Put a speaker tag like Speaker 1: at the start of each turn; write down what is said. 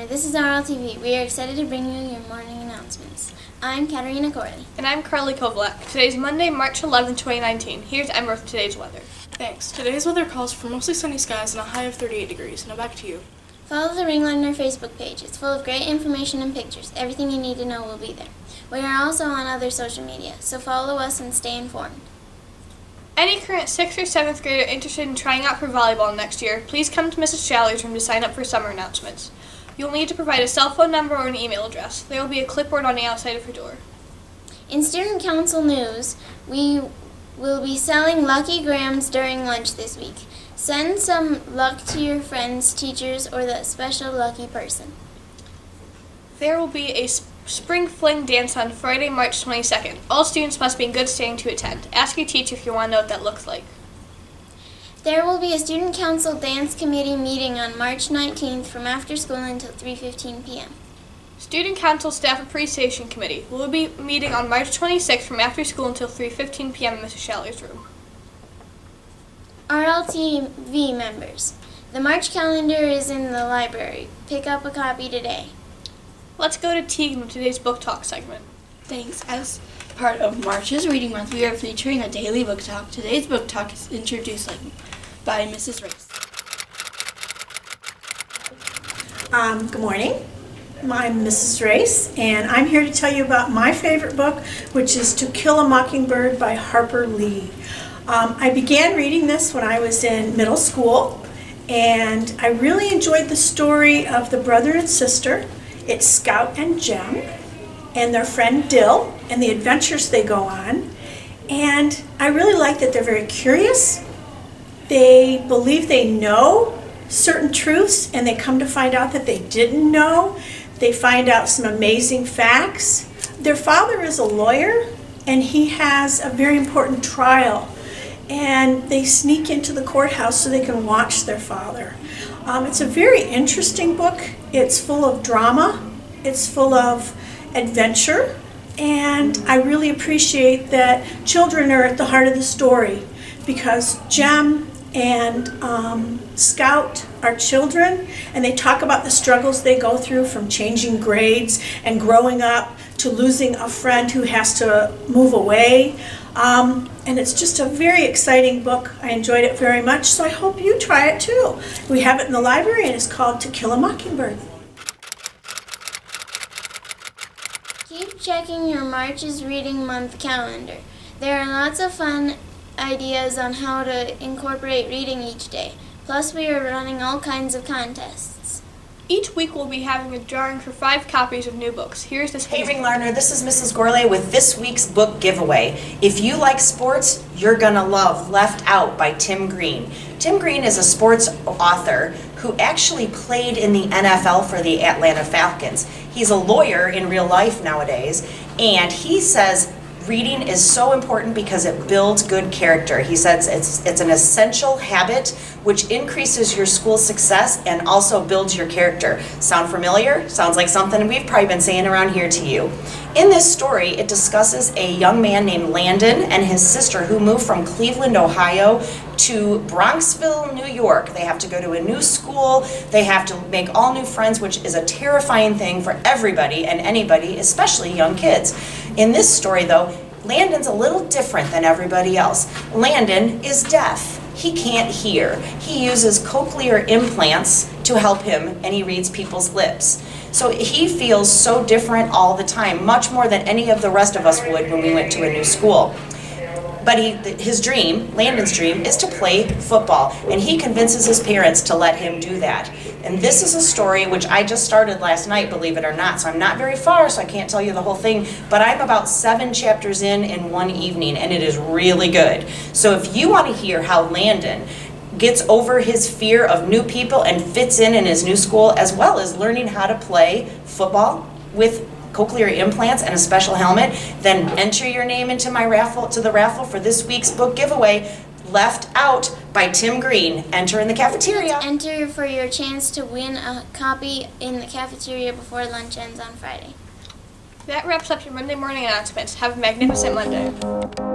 Speaker 1: Lardner. This is RLTV. We are excited to bring you your morning announcements. I'm Katerina Corley.
Speaker 2: And I'm Carly Kovalek. Today's Monday, March 11, 2019. Here's Emma with today's weather.
Speaker 3: Thanks. Today's weather calls for mostly sunny skies and a high of 38 degrees. Now back to you.
Speaker 1: Follow the Lardner Facebook page. It's full of great information and pictures. Everything you need to know will be there. We are also on other social media, so follow us and stay informed.
Speaker 2: Any current 6th or 7th grader interested in trying out for volleyball next year, please come to Mrs. Shaller's room to sign up for summer announcements. You'll need to provide a cell phone number or an email address. There will be a clipboard on the outside of your door.
Speaker 1: In Student Council news, we will be selling Lucky Grams during lunch this week. Send some luck to your friends, teachers, or the special lucky person.
Speaker 2: There will be a Spring Fling dance on Friday, March 22nd. All students must be in good standing to attend. Ask your teacher if you want to know what that looks like.
Speaker 1: There will be a Student Council Dance Committee meeting on March 19th from after school until 3:15 p.m.
Speaker 2: Student Council Staff Appreciation Committee will be meeting on March 26th from after school until 3:15 p.m. in Mrs. Shaller's room.
Speaker 1: RLTV members, the March calendar is in the library. Pick up a copy today.
Speaker 2: Let's go to Tegan with today's book talk segment.
Speaker 4: Thanks. As part of March's Reading Month, we are featuring a daily book talk. Today's book talk is introduced by Mrs. Race.
Speaker 5: Good morning. I'm Mrs. Race, and I'm here to tell you about my favorite book, which is To Kill a Mockingbird by Harper Lee. I began reading this when I was in middle school, and I really enjoyed the story of the brother and sister. It's Scout and Jem and their friend Dill and the adventures they go on. And I really like that they're very curious. They believe they know certain truths, and they come to find out that they didn't know. They find out some amazing facts. Their father is a lawyer, and he has a very important trial. And they sneak into the courthouse so they can watch their father. It's a very interesting book. It's full of drama. It's full of adventure. And I really appreciate that children are at the heart of the story, because Jem and Scout are children, and they talk about the struggles they go through, from changing grades and growing up to losing a friend who has to move away. And it's just a very exciting book. I enjoyed it very much, so I hope you try it too. We have it in the library, and it's called To Kill a Mockingbird.
Speaker 1: Keep checking your March's Reading Month calendar. There are lots of fun ideas on how to incorporate reading each day. Plus, we are running all kinds of contests.
Speaker 2: Each week we'll be having a drawing for 5 copies of new books. Here's this.
Speaker 6: Hey Lardner, this is Mrs. Gourlay with this week's book giveaway. If you like sports, you're gonna love Left Out by Tim Green. Tim Green is a sports author who actually played in the NFL for the Atlanta Falcons. He's a lawyer in real life nowadays, and he says reading is so important because it builds good character. He says it's an essential habit which increases your school success and also builds your character. Sound familiar? Sounds like something we've probably been saying around here to you. In this story, it discusses a young man named Landon and his sister who moved from Cleveland, Ohio to Bronxville, New York. They have to go to a new school. They have to make all new friends, which is a terrifying thing for everybody and anybody, especially young kids. In this story, though, Landon's a little different than everybody else. Landon is deaf. He can't hear. He uses cochlear implants to help him, and he reads people's lips. So he feels so different all the time, much more than any of the rest of us would when we went to a new school. But his dream, Landon's dream, is to play football, and he convinces his parents to let him do that. And this is a story which I just started last night, believe it or not, so I'm not very far, so I can't tell you the whole thing, but I'm about 7 chapters in one evening, and it is really good. So if you want to hear how Landon gets over his fear of new people and fits in his new school, as well as learning how to play football with cochlear implants and a special helmet, then enter your name into the raffle for this week's book giveaway, Left Out by Tim Green. Enter in the cafeteria.
Speaker 1: Enter for your chance to win a copy in the cafeteria before lunch ends on Friday.
Speaker 2: That wraps up your Monday morning announcements. Have a magnificent Monday.